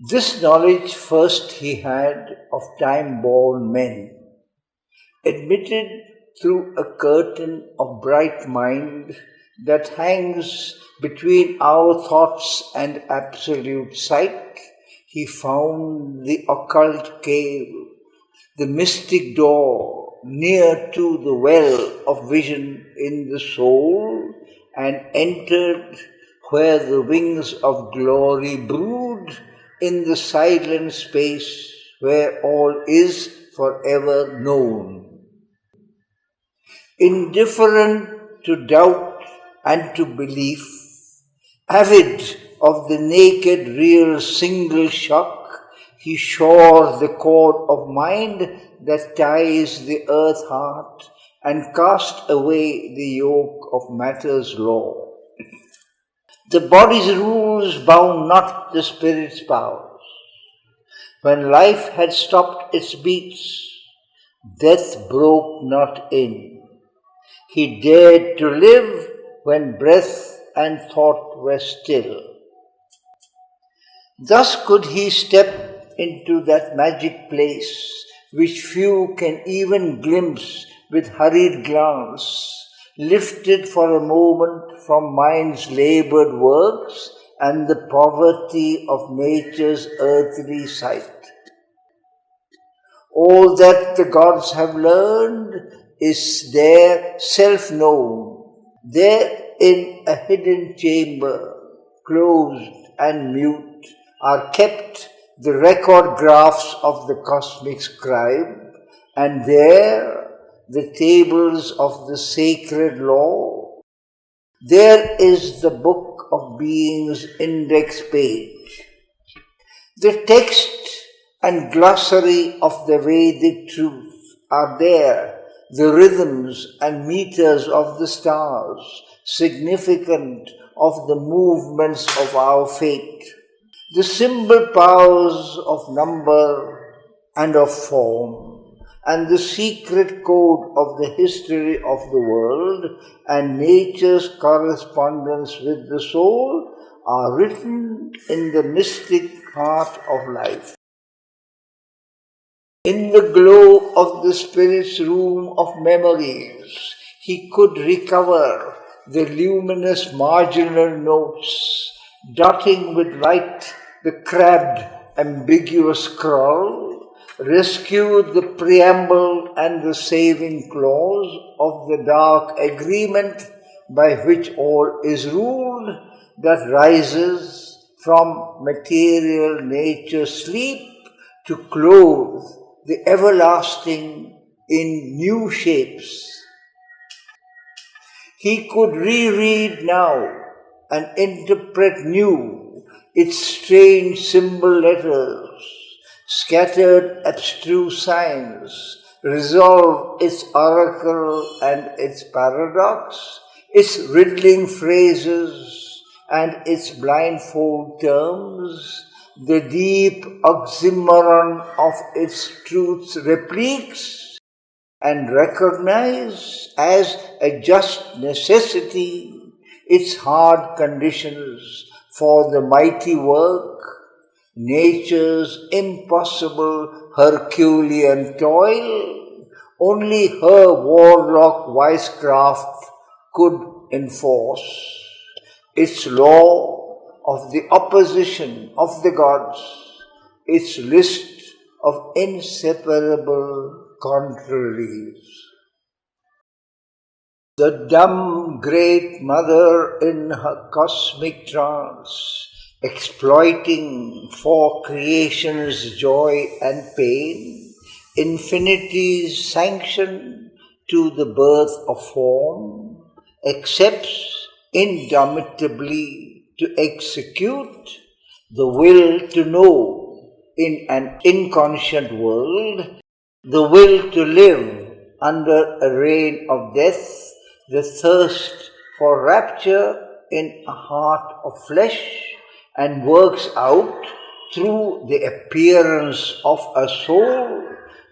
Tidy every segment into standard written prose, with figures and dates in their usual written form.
This knowledge first he had of time-born men, admitted through a curtain of bright mind that hangs between our thoughts and absolute sight. He found the occult cave, the mystic door near to the well of vision in the soul, and entered where the wings of glory brood in the silent space where all is forever known. Indifferent to doubt and to belief, avid of the naked real single shock, he shore the cord of mind that ties the earth heart and cast away the yoke of matter's law. The body's rules bound not the spirit's powers. When life had stopped its beats, death broke not in. He dared to live when breath and thought were still. Thus could he step into that magic place which few can even glimpse with hurried glance, lifted for a moment from mind's labored works and the poverty of nature's earthly sight. All that the gods have learned is there self-known, there in a hidden chamber, closed and mute, are kept the record graphs of the cosmic scribe, and there the tables of the sacred law. There is the book of being's index page. The text and glossary of the Vedic truth are there, the rhythms and meters of the stars, significant of the movements of our fate, the symbol powers of number and of form, and the secret code of the history of the world and nature's correspondence with the soul are written in the mystic heart of life. In the glow of the spirit's room of memories, he could recover the luminous marginal notes, dotting with light the crabbed, ambiguous scroll, rescue the preamble and the saving clause of the dark agreement by which all is ruled, that rises from material nature's sleep to clothe the everlasting in new shapes. He could reread now and interpret new its strange symbol letters, scattered abstruse signs, resolve its oracle and its paradox, its riddling phrases and its blindfold terms, the deep oxymoron of its truth's repliques, and recognize as a just necessity its hard conditions for the mighty work, nature's impossible Herculean toil. Only her warlock wisecraft could enforce its law of the opposition of the gods, its list of inseparable contraries. The dumb great mother in her cosmic trance, exploiting for creation's joy and pain, infinity's sanction to the birth of form, accepts indomitably to execute the will to know in an inconscient world, the will to live under a reign of death, the thirst for rapture in a heart of flesh, and works out through the appearance of a soul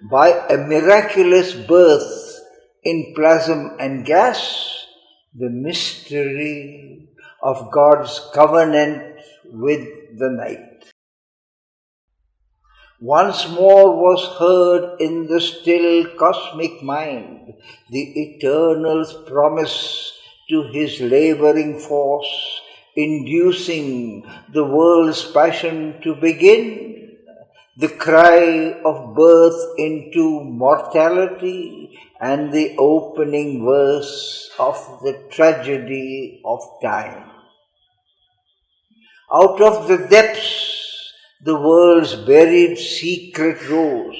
by a miraculous birth in plasm and gas, the mystery of God's covenant with the night. Once more was heard in the still cosmic mind the Eternal's promise to his laboring force, inducing the world's passion to begin, the cry of birth into mortality, and the opening verse of the tragedy of time. Out of the depths the world's buried secret rose.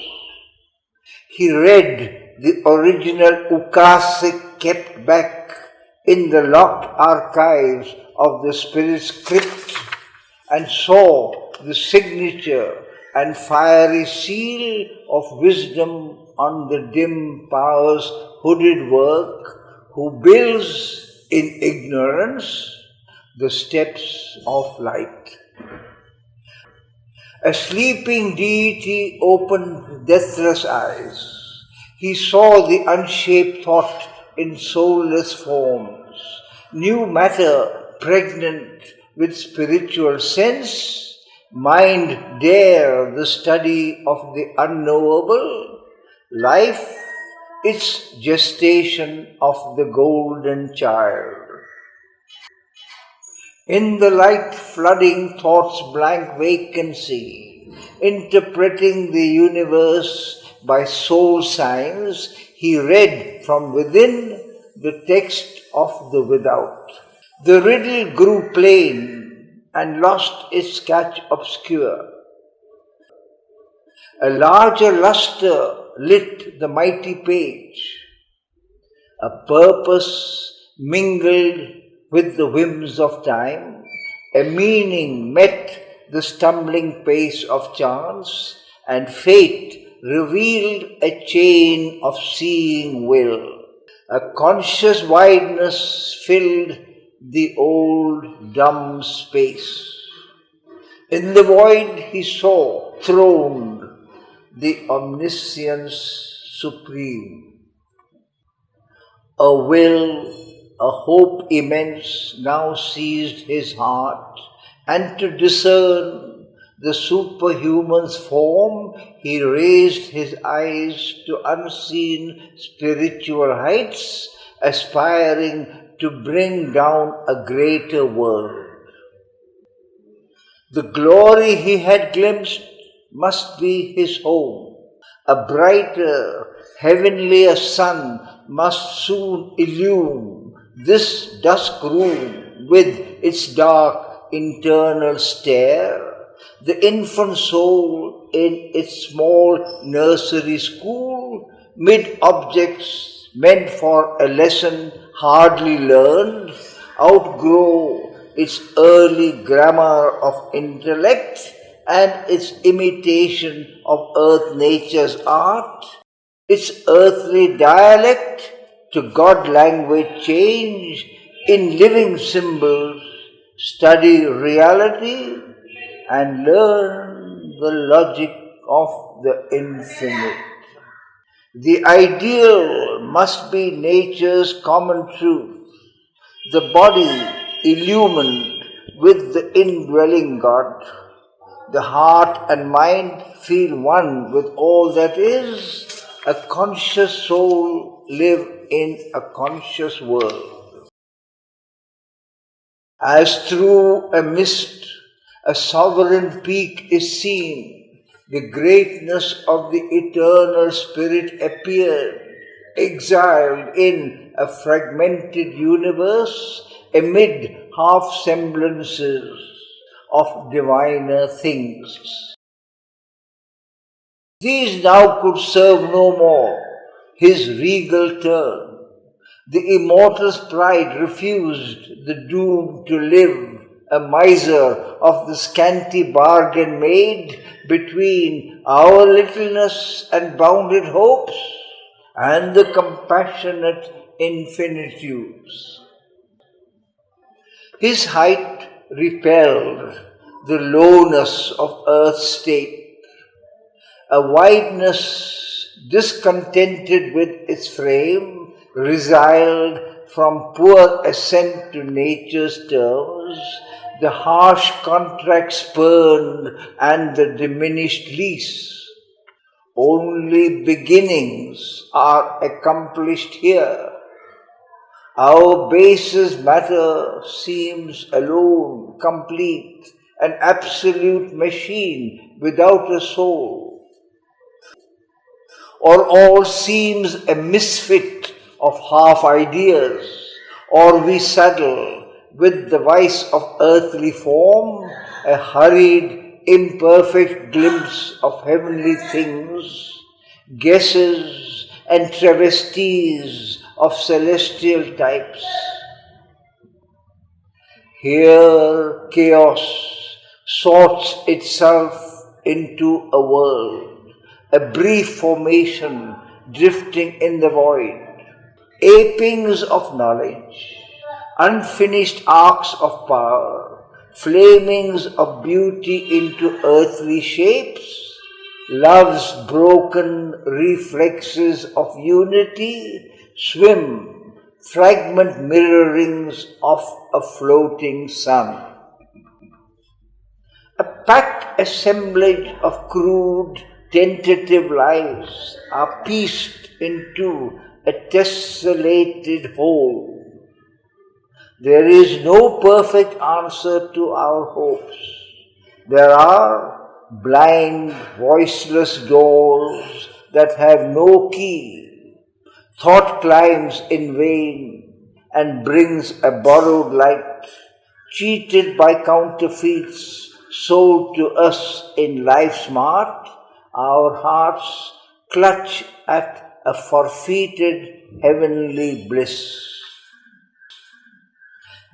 He read the original ukase kept back in the locked archives of the spirit's crypt, and saw the signature and fiery seal of wisdom on the dim power's hooded work, who builds in ignorance the steps of light. A sleeping deity opened deathless eyes. He saw the unshaped thought in soulless forms, new matter pregnant with spiritual sense, mind dare the study of the unknowable, life its gestation of the golden child. In the light flooding thought's blank vacancy, interpreting the universe by soul signs, he read from within the text of the without. The riddle grew plain and lost its catch obscure. A larger luster lit the mighty page. A purpose mingled with the whims of time, a meaning met the stumbling pace of chance, and fate revealed a chain of seeing will. A conscious wideness filled the old dumb space. In the void he saw throned the omniscience supreme. A will, a hope immense now seized his heart, and to discern the superhuman's form, he raised his eyes to unseen spiritual heights, aspiring to bring down a greater world. The glory he had glimpsed must be his home. A brighter, heavenlier sun must soon illume this dusk room with its dark internal stare, the infant soul in its small nursery school, mid objects meant for a lesson hardly learned, outgrow its early grammar of intellect and its imitation of earth nature's art, its earthly dialect to God language change in living symbols, study reality and learn the logic of the infinite. The ideal must be nature's common truth, the body illumined with the indwelling God. The heart and mind feel one with all that is. A conscious soul live in a conscious world. As through a mist, a sovereign peak is seen. The greatness of the eternal spirit appeared, exiled in a fragmented universe amid half-semblances of diviner things. These now could serve no more his regal turn. The immortal's pride refused the doom to live, a miser of the scanty bargain made between our littleness and bounded hopes and the compassionate infinitudes. His height repelled the lowness of earth's state. A wideness discontented with its frame resiled from poor ascent to nature's terms, the harsh contract spurned and the diminished lease. Only beginnings are accomplished here. Our basis matter seems alone, complete, an absolute machine without a soul. Or all seems a misfit of half ideas, or we saddle with the vice of earthly form, a hurried, imperfect glimpse of heavenly things, guesses and travesties of celestial types. Here chaos sorts itself into a world, a brief formation drifting in the void, apings of knowledge, unfinished arcs of power, flamings of beauty into earthly shapes, love's broken reflexes of unity swim, fragment mirrorings of a floating sun. A packed assemblage of crude, tentative lives are pieced into a tessellated whole. There is no perfect answer to our hopes. There are blind, voiceless doors that have no key. Thought climbs in vain and brings a borrowed light, cheated by counterfeits sold to us in life's mart. Our hearts clutch at a forfeited heavenly bliss.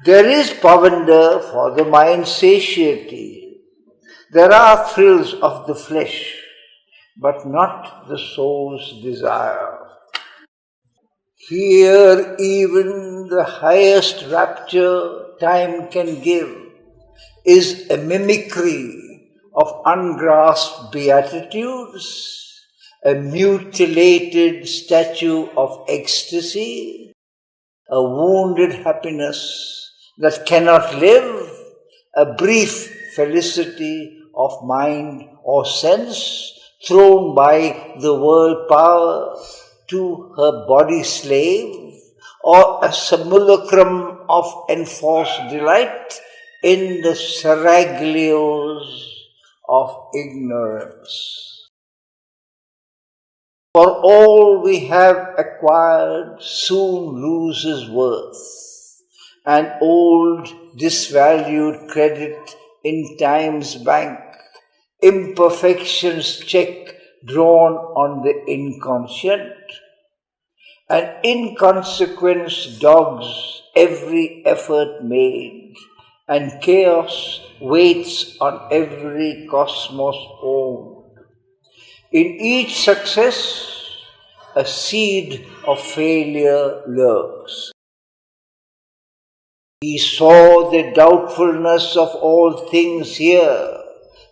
There is provender for the mind's satiety. There are thrills of the flesh, but not the soul's desire. Here even the highest rapture time can give is a mimicry of ungrasped beatitudes, a mutilated statue of ecstasy, a wounded happiness that cannot live, a brief felicity of mind or sense thrown by the world power to her body slave, or a simulacrum of enforced delight in the seraglios of ignorance. For all we have acquired soon loses worth, an old disvalued credit in time's bank, imperfections check drawn on the inconscient. An inconsequence dogs every effort made, and chaos waits on every cosmos owned. In each success, a seed of failure lurks. He saw the doubtfulness of all things here,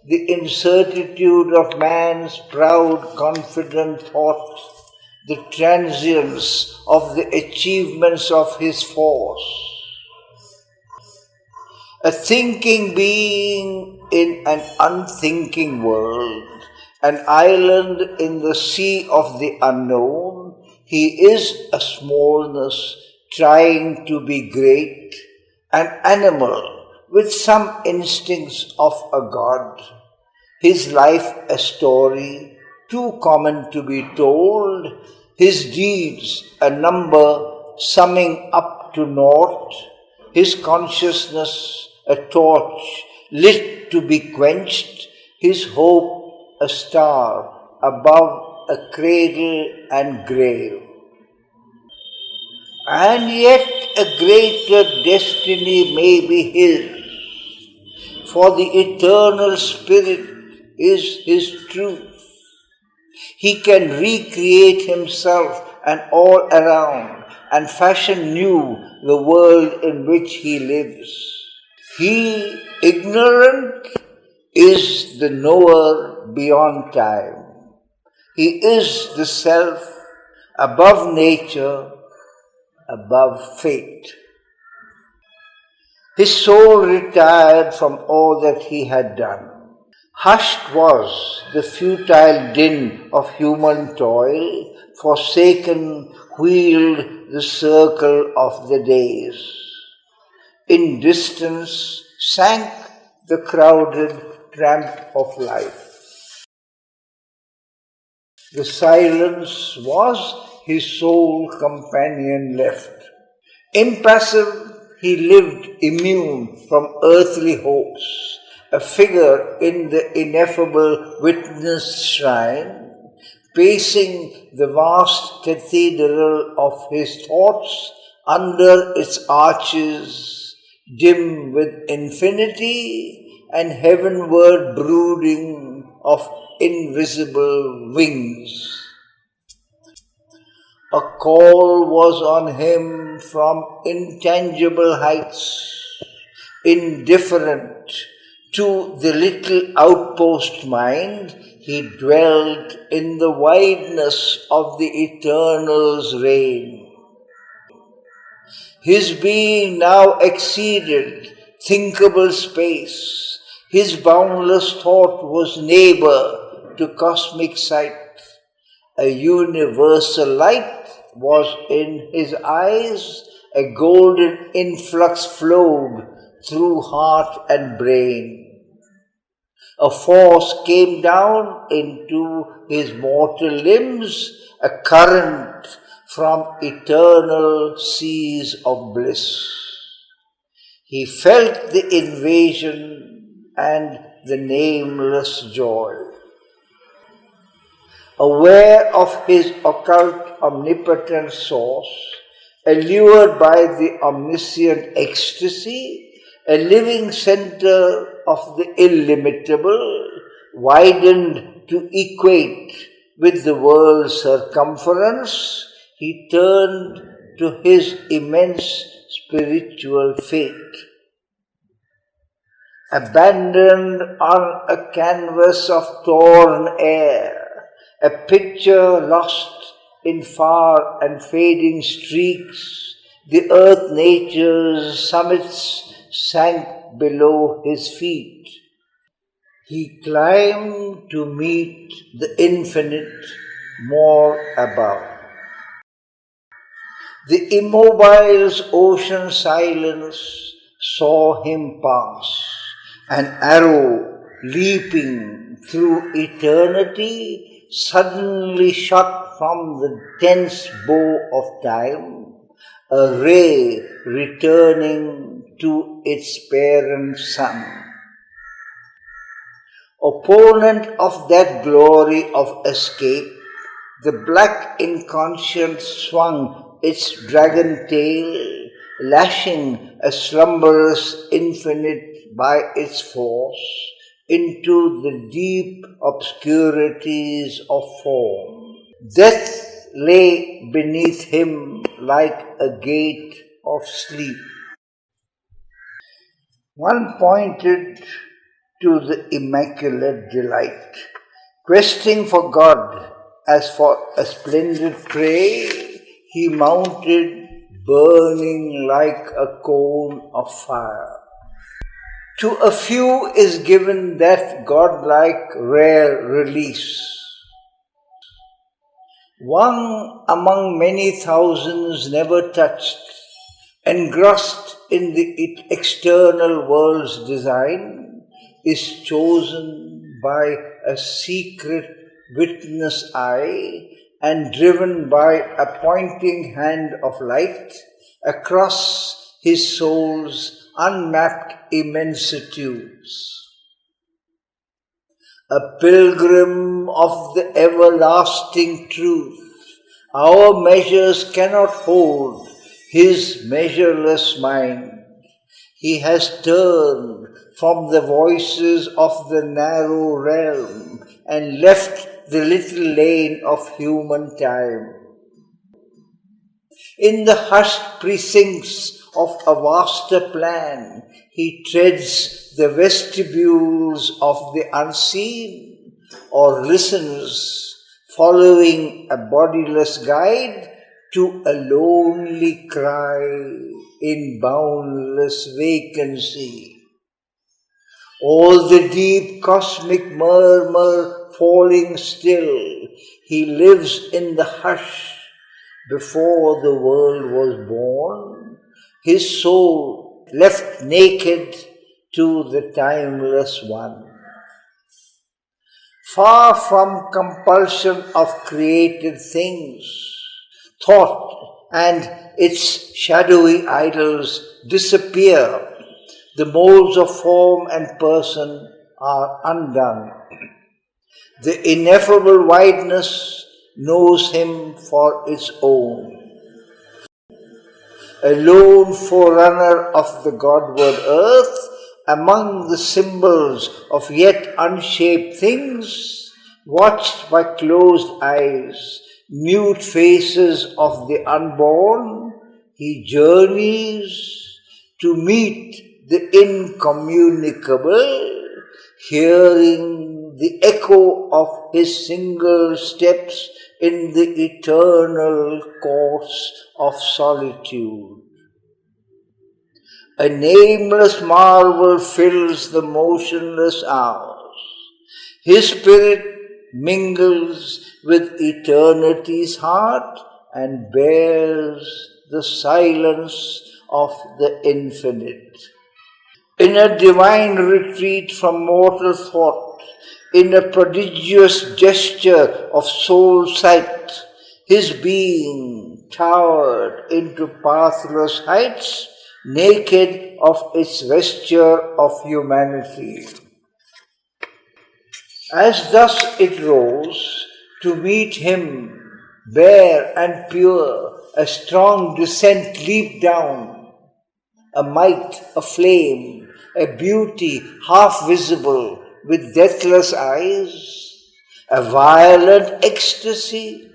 the incertitude of man's proud, confident thought, the transience of the achievements of his force. A thinking being in an unthinking world, an island in the sea of the unknown, he is a smallness trying to be great, an animal with some instincts of a god, his life a story too common to be told, his deeds a number summing up to naught, his consciousness a torch lit to be quenched, his hope a star above a cradle and grave. And yet a greater destiny may be his, for the eternal Spirit is his truth. He can recreate himself and all around and fashion new the world in which he lives. He, ignorant, is the knower beyond time. He is the self above nature, above fate. His soul retired from all that he had done. Hushed was the futile din of human toil, forsaken wheeled the circle of the days. In distance sank the crowded tramp of life. The silence was his sole companion left. Impassive, he lived immune from earthly hopes, a figure in the ineffable witness shrine, pacing the vast cathedral of his thoughts under its arches, dim with infinity and heavenward brooding of invisible wings. A call was on him from intangible heights, indifferent to the little outpost mind. He dwelt in the wideness of the Eternal's reign. His being now exceeded thinkable space. His boundless thought was neighbor to cosmic sight. A universal light was in his eyes, a golden influx flowed through heart and brain. A force came down into his mortal limbs, a current from eternal seas of bliss. He felt the invasion and the nameless joy. Aware of his occult omnipotent source, allured by the omniscient ecstasy, a living center of the illimitable, widened to equate with the world's circumference, he turned to his immense spiritual fate. Abandoned on a canvas of torn air, a picture lost in far and fading streaks, the earth nature's summits sank below his feet. He climbed to meet the infinite more above. The immobile's ocean silence saw him pass, an arrow leaping through eternity, suddenly shot from the tense bow of time, a ray returning to its parent sun. Opponent of that glory of escape, the black inconscience swung its dragon tail, lashing a slumberous infinite by its force into the deep obscurities of form. Death lay beneath him like a gate of sleep. One pointed to the immaculate delight, questing for God as for a splendid prey, he mounted, burning like a cone of fire. To a few is given that godlike rare release. One among many thousands never touched, engrossed in the external world's design, is chosen by a secret witness eye and driven by a pointing hand of light across his soul's unmapped immensitudes. A pilgrim of the everlasting truth, our measures cannot hold his measureless mind. He has turned from the voices of the narrow realm and left the little lane of human time. In the hushed precincts of a vaster plan, he treads the vestibules of the unseen, or listens, following a bodiless guide, to a lonely cry in boundless vacancy. All the deep cosmic murmur falling still, he lives in the hush before the world was born, his soul left naked to the timeless one. Far from compulsion of created things, thought and its shadowy idols disappear. The molds of form and person are undone. The ineffable wideness knows him for its own. A lone forerunner of the Godward earth, among the symbols of yet unshaped things, watched by closed eyes, mute faces of the unborn, he journeys to meet the incommunicable, hearing the echo of his single steps in the eternal course of solitude. A nameless marvel fills the motionless hours. His spirit mingles with eternity's heart and bears the silence of the infinite. In a divine retreat from mortal thought, in a prodigious gesture of soul sight, his being towered into pathless heights, naked of its vesture of humanity. As thus it rose, to meet him, bare and pure, a strong descent leaped down, a might, a flame, a beauty half visible with deathless eyes, a violent ecstasy,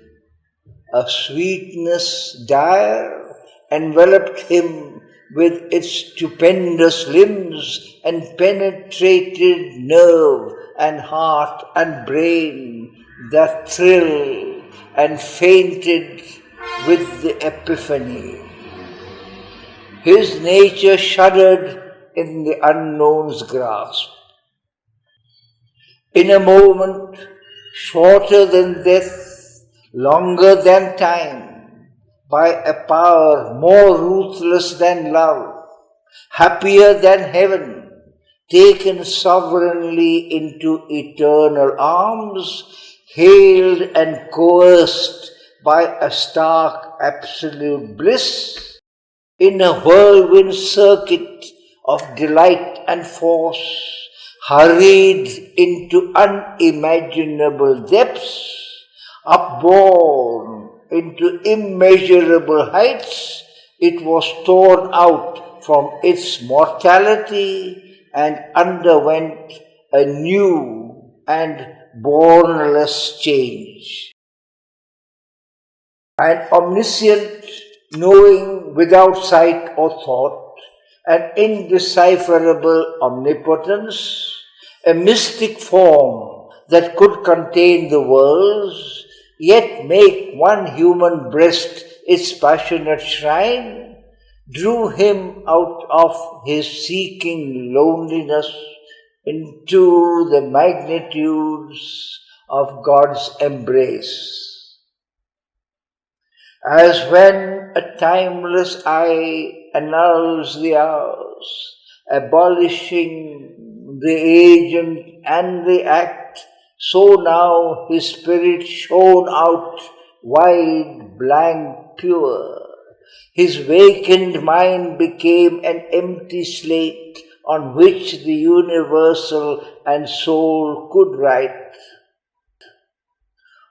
a sweetness dire, enveloped him with its stupendous limbs and penetrated nerve and heart and brain that thrilled and fainted with the epiphany. His nature shuddered in the unknown's grasp. In a moment, shorter than death, longer than time, by a power more ruthless than love, happier than heaven, taken sovereignly into eternal arms, hailed and coerced by a stark absolute bliss, in a whirlwind circuit of delight and force, hurried into unimaginable depths, upborne into immeasurable heights, it was torn out from its mortality and underwent a new and bornless change. An omniscient knowing without sight or thought, an indecipherable omnipotence, a mystic form that could contain the worlds, yet make one human breast its passionate shrine, drew him out of his seeking loneliness into the magnitudes of God's embrace. As when a timeless eye annuls the hours, abolishing the agent and the act, so now his spirit shone out wide, blank, pure. His vacant mind became an empty slate on which the universal and soul could write.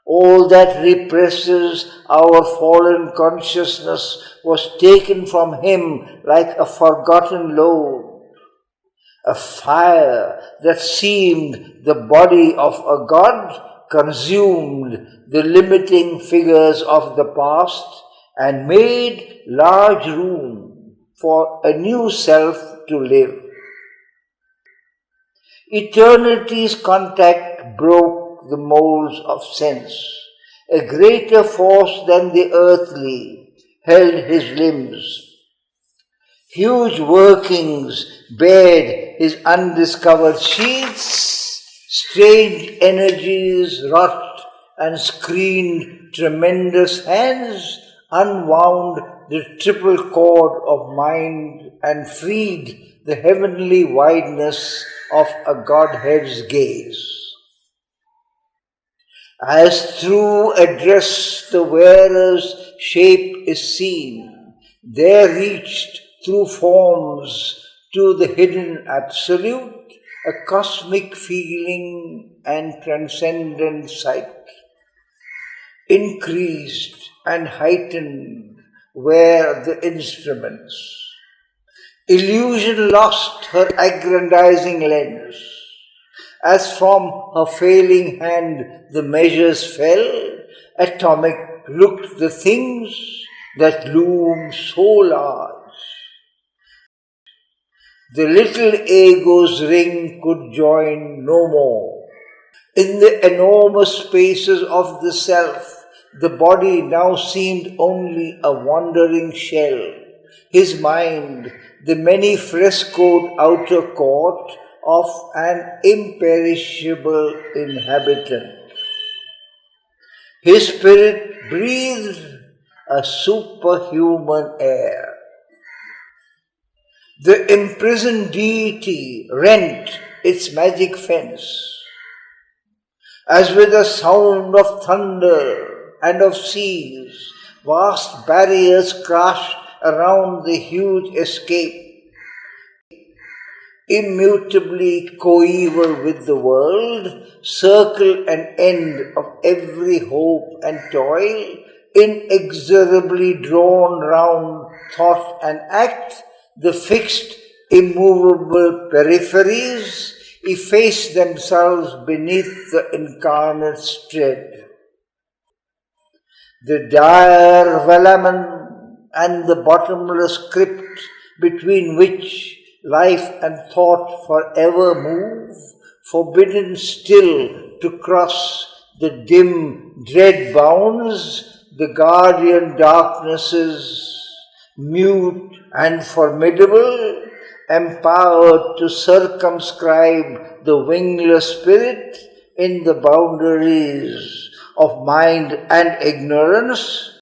All that represses our fallen consciousness was taken from him like a forgotten load. A fire that seemed the body of a god consumed the limiting figures of the past and made large room for a new self to live. Eternity's contact broke the molds of sense, a greater force than the earthly, held his limbs. Huge workings bared his undiscovered sheaths, strange energies wrought and screened tremendous hands, unwound the triple cord of mind and freed the heavenly wideness of a Godhead's gaze. As through a dress the wearer's shape is seen, there reached through forms to the hidden absolute, a cosmic feeling and transcendent sight. Increased and heightened were the instruments. Illusion lost her aggrandizing lens. As from her failing hand the measures fell, atomic looked the things that loom so large. The little ego's ring could join no more. In the enormous spaces of the self, the body now seemed only a wandering shell. His mind, the many-frescoed outer court of an imperishable inhabitant. His spirit breathed a superhuman air. The imprisoned deity rent its magic fence. As with a sound of thunder and of seas, vast barriers crashed around the huge escape. Immutably coeval with the world, circle and end of every hope and toil, inexorably drawn round thought and act, the fixed, immovable peripheries efface themselves beneath the incarnate's tread. The dire velamen and the bottomless crypt between which life and thought forever move, forbidden still to cross the dim, dread bounds, the guardian darknesses, mute and formidable, empowered to circumscribe the wingless spirit in the boundaries of mind and ignorance,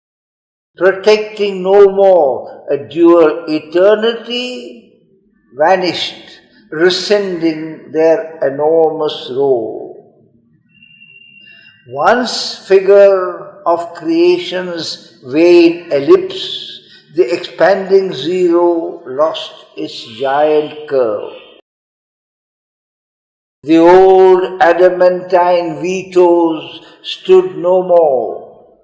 protecting no more a dual eternity, vanished, rescinding their enormous role. Once figure of creation's vain ellipse, the expanding zero lost its giant curve. The old adamantine vetoes stood no more,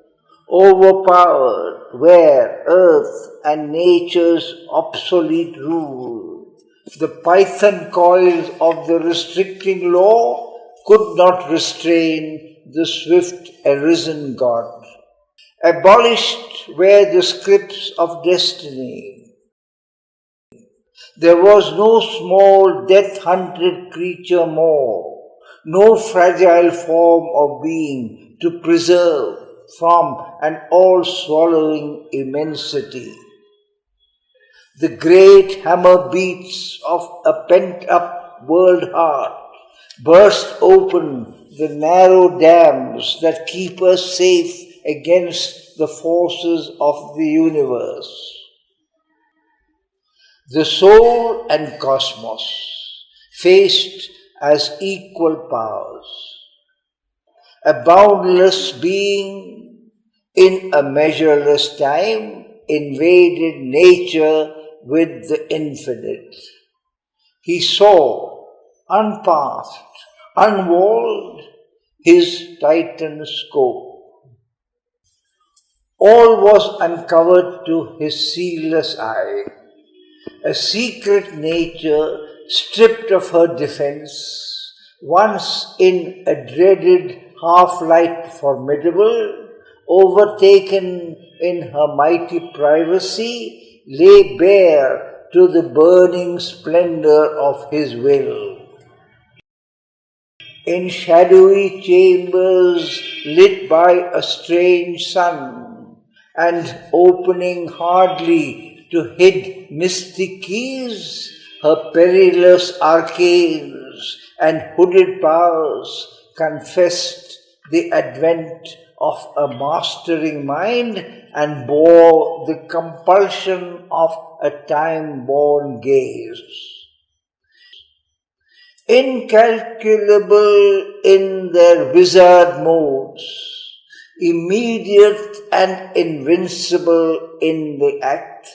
overpowered where earth and nature's obsolete rule. The python coils of the restricting law could not restrain the swift arisen God. Abolished were the scripts of destiny. There was no small death-hunted creature more, no fragile form of being to preserve from an all-swallowing immensity. The great hammer beats of a pent-up world heart burst open the narrow dams that keep us safe against the forces of the universe. The soul and cosmos faced as equal powers. A boundless being in a measureless time invaded nature with the infinite. He saw, unpathed, unwalled, his titan scope. All was uncovered to his seeless eye. A secret nature stripped of her defense, once in a dreaded half-light formidable, overtaken in her mighty privacy, lay bare to the burning splendor of his will. In shadowy chambers lit by a strange sun, and opening hardly to hid mystic keys, her perilous arcades and hooded powers confessed the advent of a mastering mind and bore the compulsion of a time-born gaze. Incalculable in their wizard modes, immediate and invincible in the act,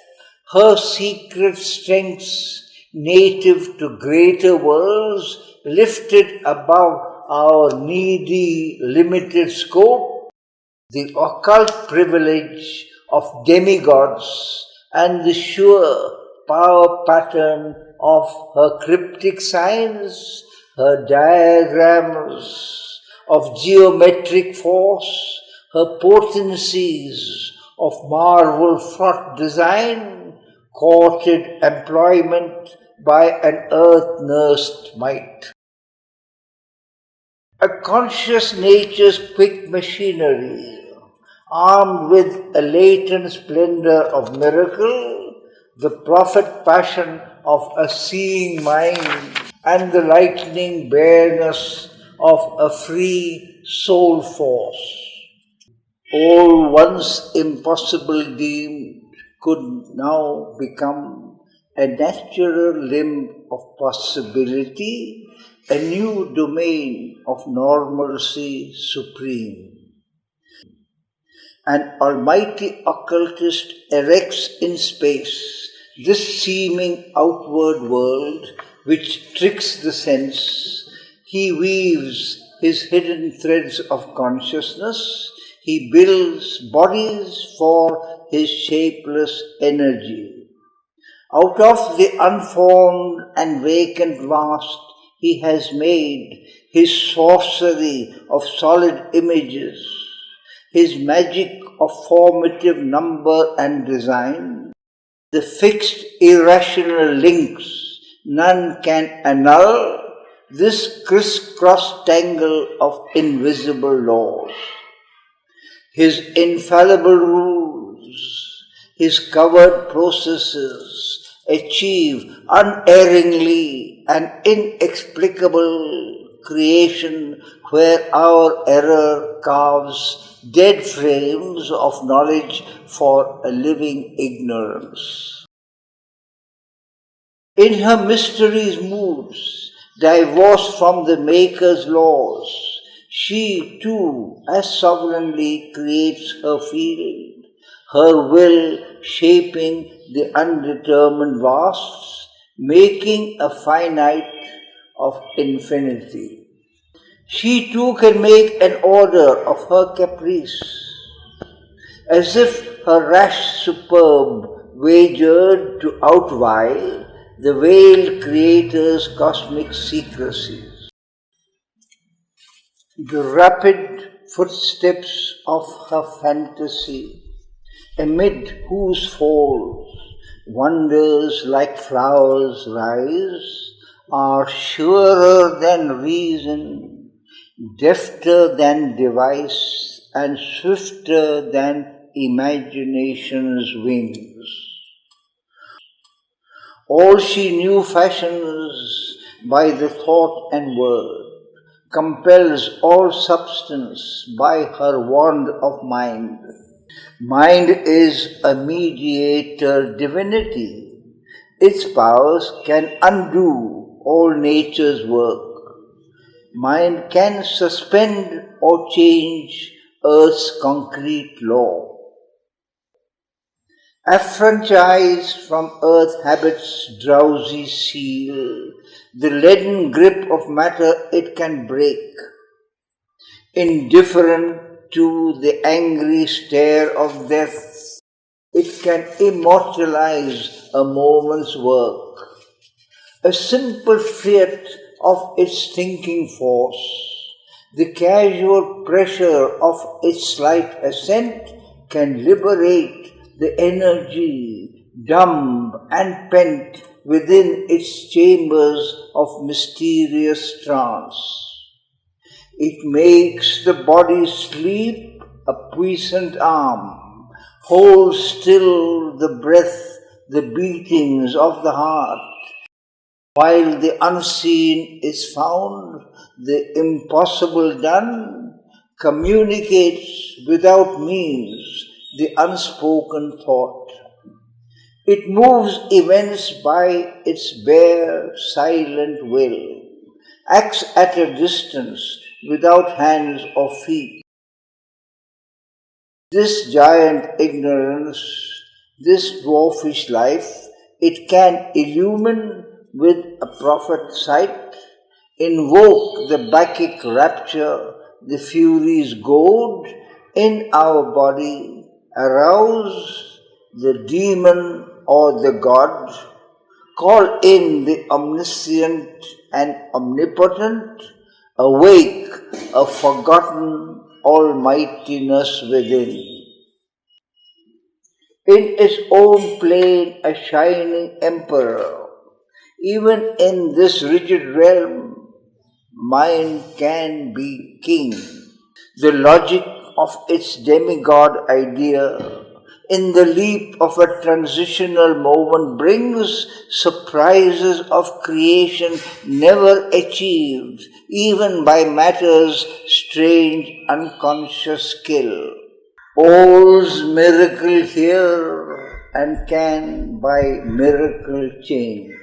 her secret strengths, native to greater worlds, lifted above our needy, limited scope, the occult privilege of demigods and the sure power pattern of her cryptic signs, her diagrams of geometric force, her potencies of marvel-fraught design, courted employment by an earth-nursed might. A conscious nature's quick machinery, armed with a latent splendor of miracle, the prophet passion of a seeing mind, and the lightning bareness of a free soul force. All once impossible deemed could now become a natural limb of possibility, a new domain of normalcy supreme. An almighty occultist erects in space this seeming outward world which tricks the sense. He weaves his hidden threads of consciousness. He builds bodies for his shapeless energy. Out of the unformed and vacant vast, he has made his sorcery of solid images, his magic of formative number and design, the fixed irrational links none can annul, this criss-cross tangle of invisible laws. His infallible rules, his covered processes achieve unerringly an inexplicable creation where our error carves dead frames of knowledge for a living ignorance. In her mysteries moods, divorced from the Maker's laws, she too as sovereignly creates her field, her will shaping the undetermined vasts, making a finite of infinity. She too can make an order of her caprice, as if her rash superb wagered to outvie the veiled Creator's cosmic secrecies. The rapid footsteps of her fantasy, amid whose folds wonders like flowers rise, are surer than reason, defter than device, and swifter than imagination's wings. All she knew fashions by the thought and word, compels all substance by her wand of mind. Mind is a mediator divinity. Its powers can undo all nature's work. Mind can suspend or change earth's concrete law. Affranchised from earth habit's drowsy seal, the leaden grip of matter it can break. Indifferent to the angry stare of death, it can immortalize a moment's work. A simple fiat of its thinking force, the casual pressure of its slight assent can liberate the energy, dumb and pent within its chambers of mysterious trance. It makes the body sleep a puissant arm, Hold still the breath, the beatings of the heart. While the unseen is found, the impossible done communicates without means the unspoken thought. It moves events by its bare, silent will, acts at a distance without hands or feet. This giant ignorance, this dwarfish life, it can illumine with a prophet sight, invoke the Bacchic rapture, the Furies' goad in our body, arouse the demon or the god, call in the omniscient and omnipotent, awake a forgotten almightiness within. In its own plane a shining emperor, even in this rigid realm, mind can be king. The logic of its demigod idea in the leap of a transitional moment brings surprises of creation never achieved, even by matter's strange unconscious skill. All's miracle here and can by miracle change.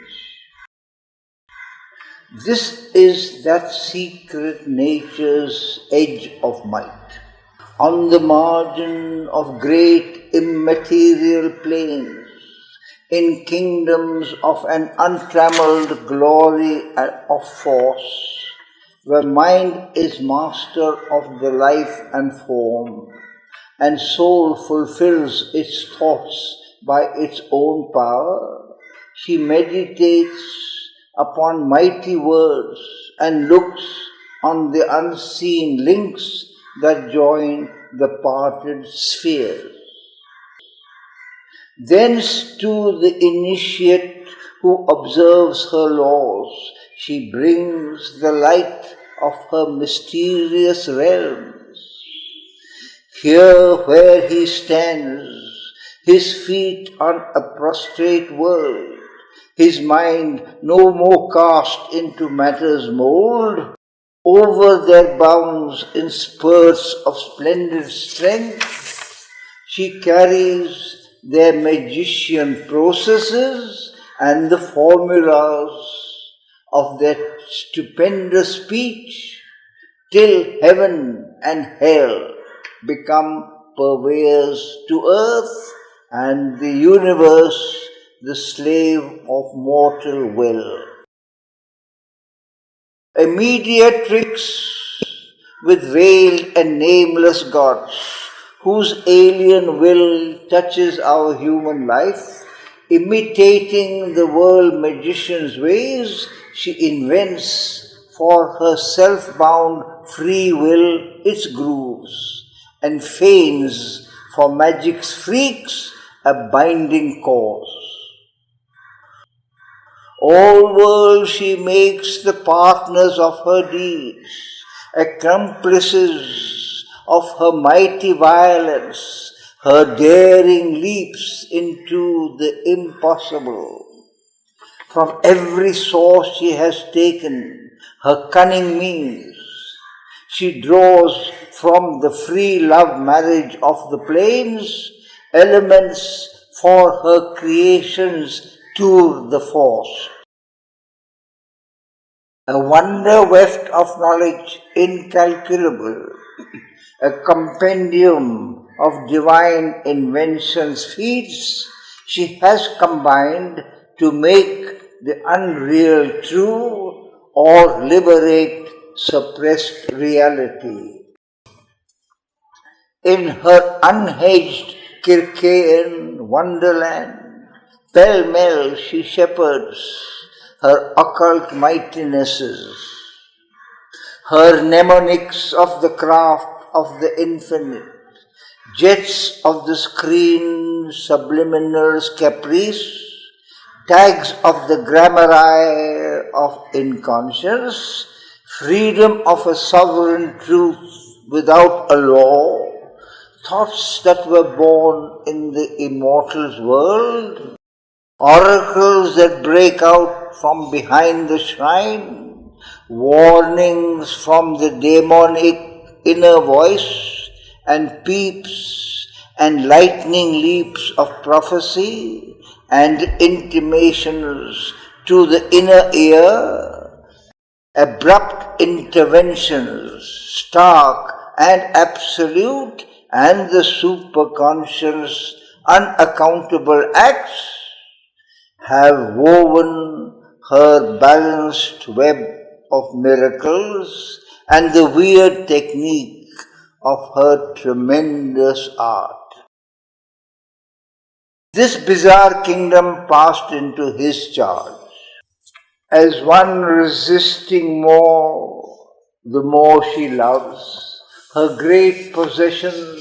This is that secret nature's edge of might. On the margin of great immaterial plains, in kingdoms of an untrammeled glory of force, where mind is master of the life and form, and soul fulfills its thoughts by its own power, she meditates upon mighty words and looks on the unseen links that join the parted spheres. Thence to the initiate who observes her laws, she brings the light of her mysterious realms. Here where he stands, his feet on a prostrate world, his mind no more cast into matter's mould, over their bounds in spurts of splendid strength, she carries their magician processes and the formulas of their stupendous speech, till heaven and hell become purveyors to earth and the universe the slave of mortal will. A mediatrix with veiled and nameless gods, whose alien will touches our human life, imitating the world magician's ways, she invents for her self-bound free will its grooves, and feigns for magic's freaks a binding cause. All worlds she makes the partners of her deeds, accomplices of her mighty violence, her daring leaps into the impossible. From every source she has taken her cunning means. She draws from the free love marriage of the plains elements for her creation's tour de force. A wonder weft of knowledge incalculable, a compendium of divine inventions feats, she has combined to make the unreal true or liberate suppressed reality. In her unhedged Circaean wonderland, pell-mell she shepherds her occult mightinesses, her mnemonics of the craft of the infinite, jets of the screen subliminal's caprice, tags of the grammari of inconscience, freedom of a sovereign truth without a law, thoughts that were born in the immortal's world, oracles that break out from behind the shrine, warnings from the demonic inner voice, and peeps and lightning leaps of prophecy and intimations to the inner ear, abrupt interventions, stark and absolute, and the superconscious unaccountable acts have woven her balanced web of miracles and the weird technique of her tremendous art. This bizarre kingdom passed into his charge. As one resisting more, the more she loves, her great possessions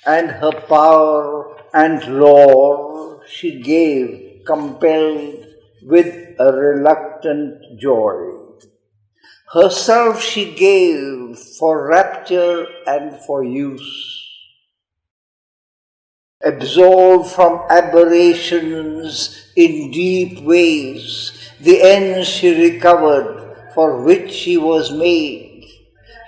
and her power and lore she gave, compelled with a reluctant joy. Herself she gave for rapture and for use. Absolved from aberrations in deep ways, the ends she recovered for which she was made.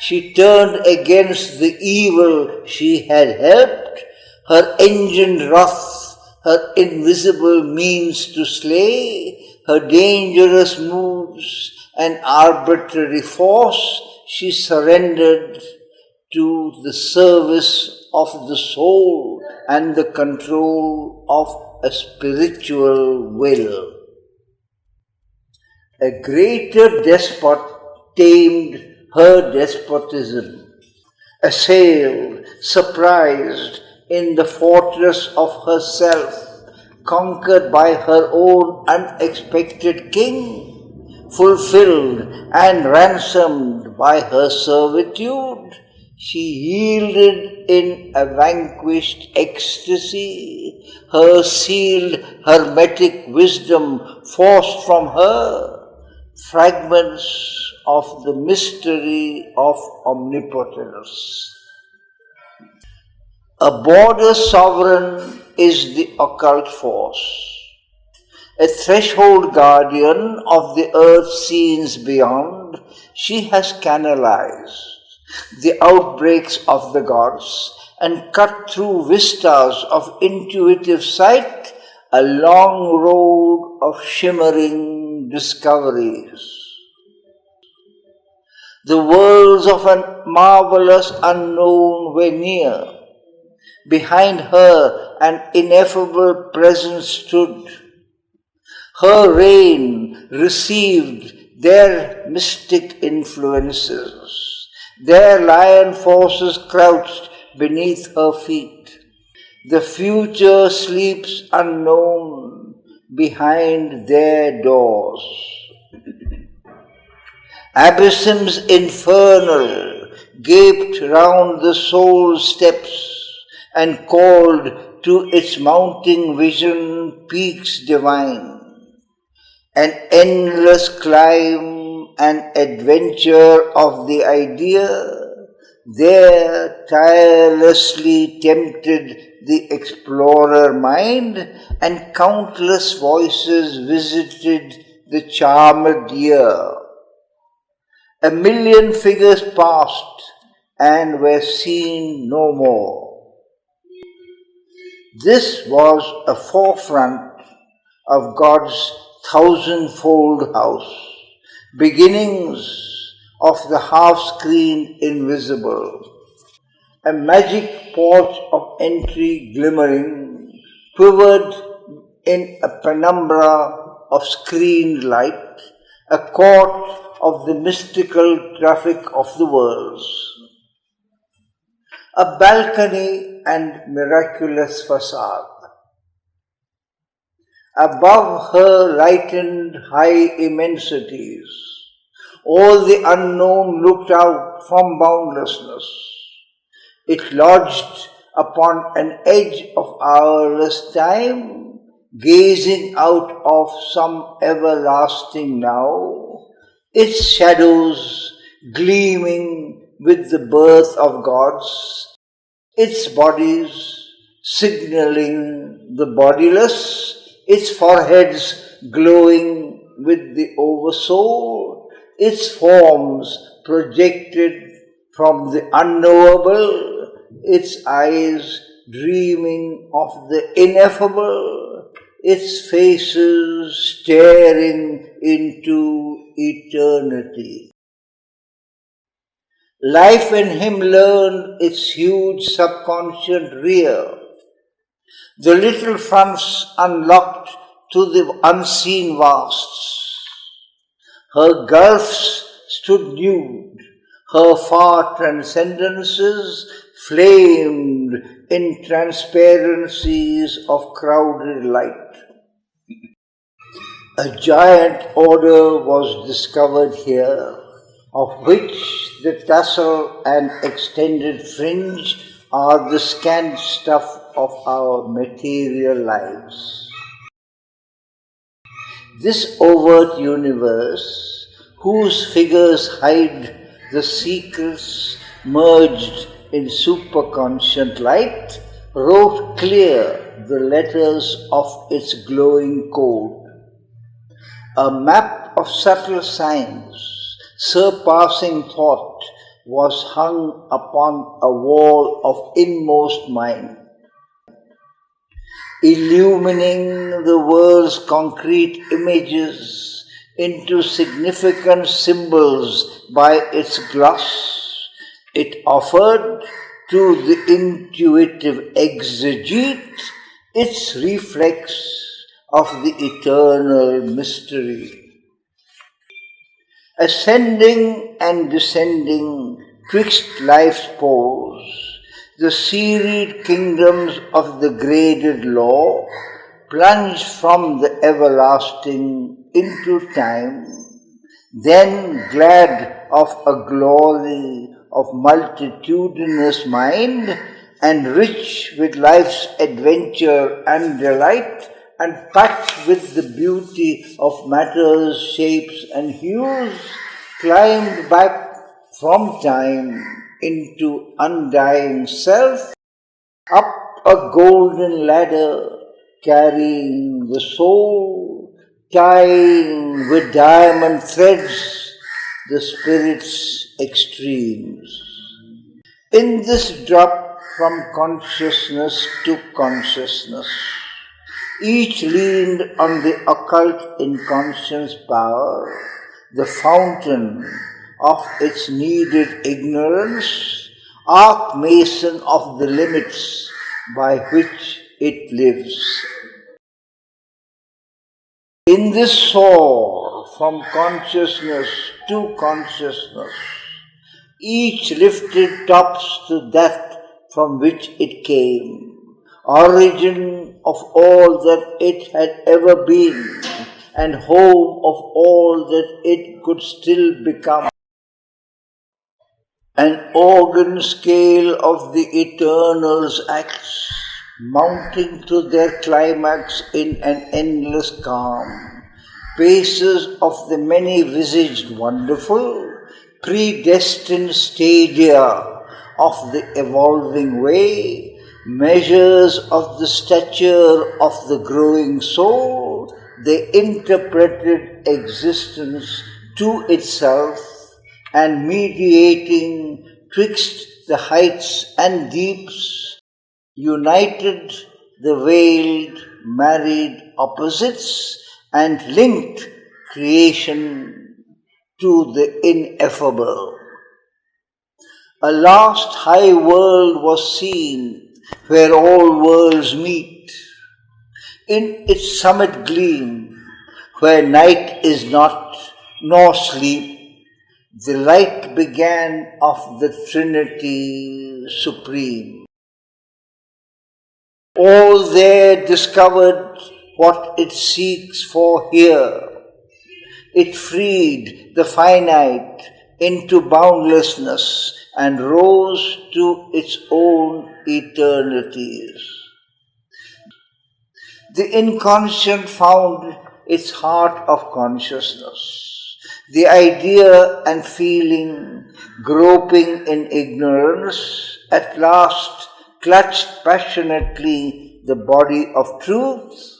She turned against the evil she had helped, her engined wrath, her invisible means to slay, her dangerous moves and arbitrary force she surrendered to the service of the soul and the control of a spiritual will. A greater despot tamed her despotism, assailed, surprised in the fortress of herself, conquered by her own unexpected king, fulfilled and ransomed by her servitude. She yielded in a vanquished ecstasy, her sealed hermetic wisdom forced from her, fragments of the mystery of omnipotence. A border sovereign is the occult force, a threshold guardian of the earth scenes beyond. She has canalized the outbreaks of the gods and cut through vistas of intuitive sight a long road of shimmering discoveries. The worlds of a marvelous unknown were near. Behind her an ineffable presence stood. Her reign received their mystic influences. Their lion forces crouched beneath her feet. The future sleeps unknown behind their doors. Abysms infernal gaped round the soul's steps and called to its mounting vision peaks divine. An endless climb and adventure of the idea, there tirelessly tempted the explorer mind, and countless voices visited the charmed ear. A million figures passed and were seen no more. This was a forefront of God's thousandfold house, beginnings of the half-screened invisible. A magic porch of entry glimmering quivered in a penumbra of screened light, a court of the mystical traffic of the worlds. A balcony and miraculous facade. Above her lightened high immensities, all the unknown looked out from boundlessness. It lodged upon an edge of hourless time, gazing out of some everlasting now, its shadows gleaming with the birth of gods its bodies signaling the bodiless, its foreheads glowing with the oversoul, its forms projected from the unknowable, its eyes dreaming of the ineffable, its faces staring into eternity. Life in him learned its huge subconscious rear. The little fronts unlocked to the unseen vasts. Her gulfs stood nude, her far transcendences flamed in transparencies of crowded light. A giant order was discovered here, of which the tassel and extended fringe are the scant stuff of our material lives. This overt universe, whose figures hide the secrets merged in superconscient light, wrote clear the letters of its glowing code. A map of subtle signs, surpassing thought, was hung upon a wall of inmost mind, illumining the world's concrete images into significant symbols by its gloss. It offered to the intuitive exegete its reflex of the eternal mystery. Ascending and descending twixt life's poles, the serried kingdoms of the graded law plunge from the everlasting into time, then glad of a glory of multitudinous mind, and rich with life's adventure and delight, and packed with the beauty of matter's shapes and hues, climbed back from time into undying self, up a golden ladder, carrying the soul, tying with diamond threads the spirit's extremes. In this drop from consciousness to consciousness, each leaned on the occult inconscious power, the fountain of its needed ignorance, arc mason of the limits by which it lives. In this soar from consciousness to consciousness, each lifted tops to that from which it came, origin of all that it had ever been, and home of all that it could still become. An organ scale of the eternal's acts, mounting to their climax in an endless calm, paces of the many-visaged wonderful, predestined stadia of the evolving way, measures of the stature of the growing soul, the interpreted existence to itself, and mediating twixt the heights and deeps, united the veiled, married opposites, and linked creation to the ineffable. A last high world was seen, where all worlds meet. In its summit gleam, where night is not, nor sleep, the light began of the Trinity Supreme. All there discovered what it seeks for here. It freed the finite into boundlessness and rose to its own eternities. The inconscient found its heart of consciousness, the idea and feeling groping in ignorance, at last clutched passionately the body of truth.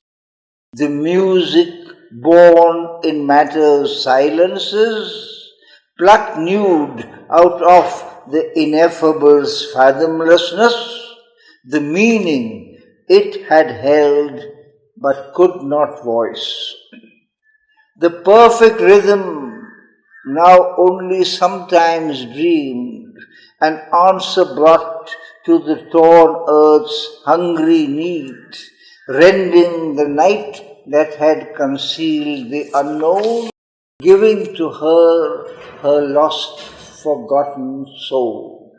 The music born in matter's silences, plucked nude out of the ineffable's fathomlessness, the meaning it had held but could not voice. The perfect rhythm, now only sometimes dreamed, an answer brought to the torn earth's hungry need, rending the night that had concealed the unknown, giving to her her lost, forgotten soul.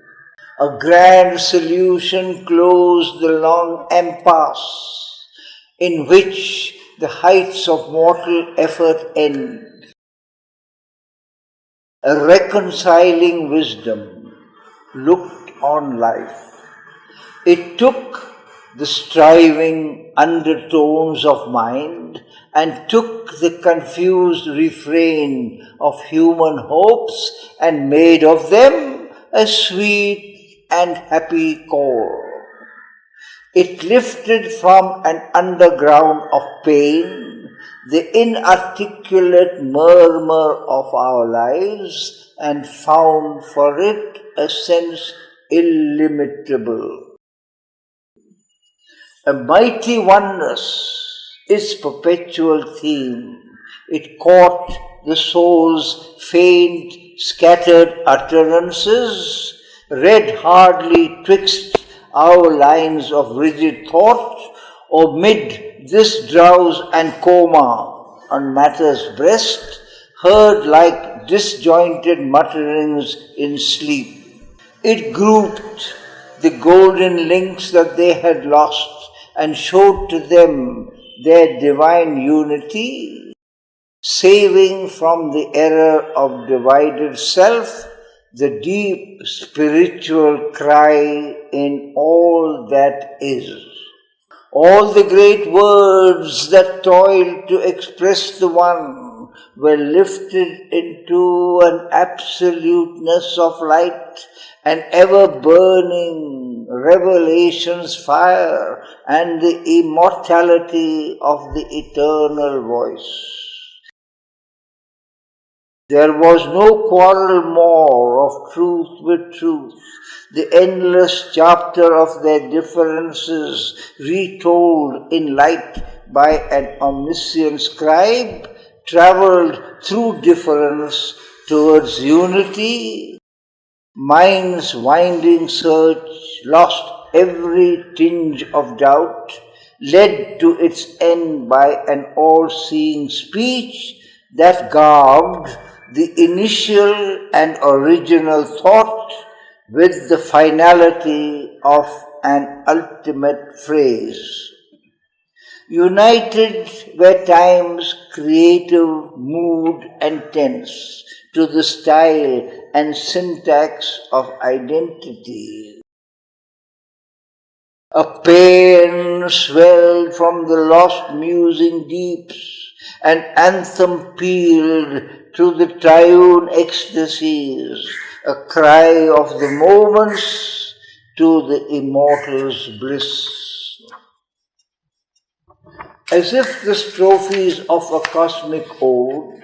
A grand solution closed the long impasse in which the heights of mortal effort end. A reconciling wisdom looked on life. It took the striving undertones of mind and took the confused refrain of human hopes and made of them a sweet and happy chord. It lifted from an underground of pain the inarticulate murmur of our lives and found for it a sense illimitable. A mighty oneness, its perpetual theme. It caught the soul's faint, scattered utterances, read hardly twixt our lines of rigid thought, or mid this drowse and coma on matter's breast, heard like disjointed mutterings in sleep. It grouped the golden links that they had lost and showed to them their divine unity, saving from the error of divided self the deep spiritual cry in all that is. All the great words that toiled to express the One were lifted into an absoluteness of light, an ever-burning revelation's fire, and the immortality of the eternal voice. There was no quarrel more of truth with truth. The endless chapter of their differences, retold in light by an omniscient scribe, travelled through difference towards unity. Mind's winding search lost every tinge of doubt, led to its end by an all-seeing speech that garbed the initial and original thought with the finality of an ultimate phrase. United were time's creative mood and tense to the style and syntax of identity. A paean swelled from the lost musing deeps, an anthem pealed to the triune ecstasies, a cry of the moments to the immortal's bliss. As if the strophes of a cosmic ode,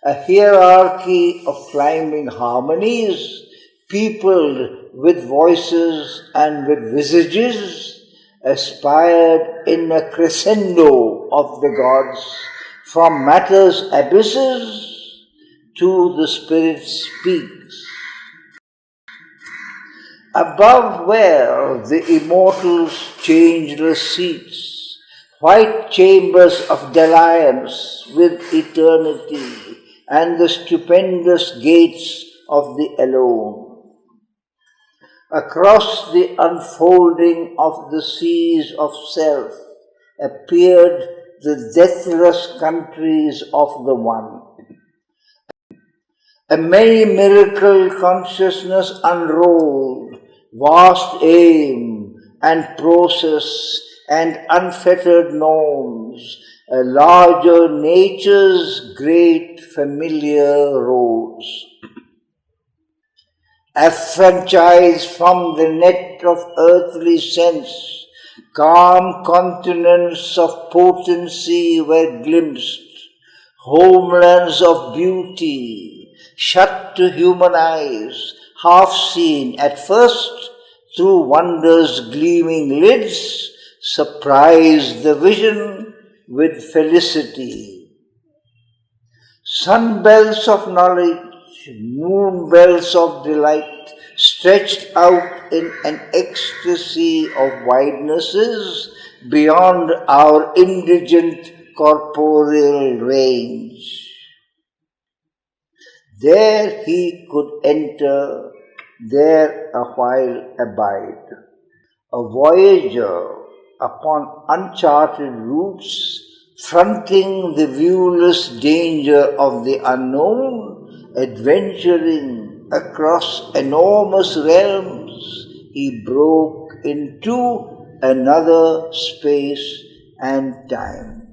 a hierarchy of climbing harmonies, peopled with voices and with visages, aspired in a crescendo of the gods, from matter's abysses to the spirit's peaks. Above were the immortal's changeless seats, white chambers of dalliance with eternity, and the stupendous gates of the alone. Across the unfolding of the seas of self appeared the deathless countries of the One. A many miracle consciousness unrolled, vast aim and process and unfettered norms, a larger nature's great familiar roads. Affranchised from the net of earthly sense, calm continents of potency were glimpsed, homelands of beauty, shut to human eyes, half seen at first through wonder's gleaming lids, surprised the vision with felicity. Sunbelts of knowledge, moon bells of delight, stretched out in an ecstasy of widenesses beyond our indigent corporeal range. There he could enter, there a while abide, a voyager upon uncharted routes, fronting the viewless danger of the unknown, adventuring across enormous realms, he broke into another space and time.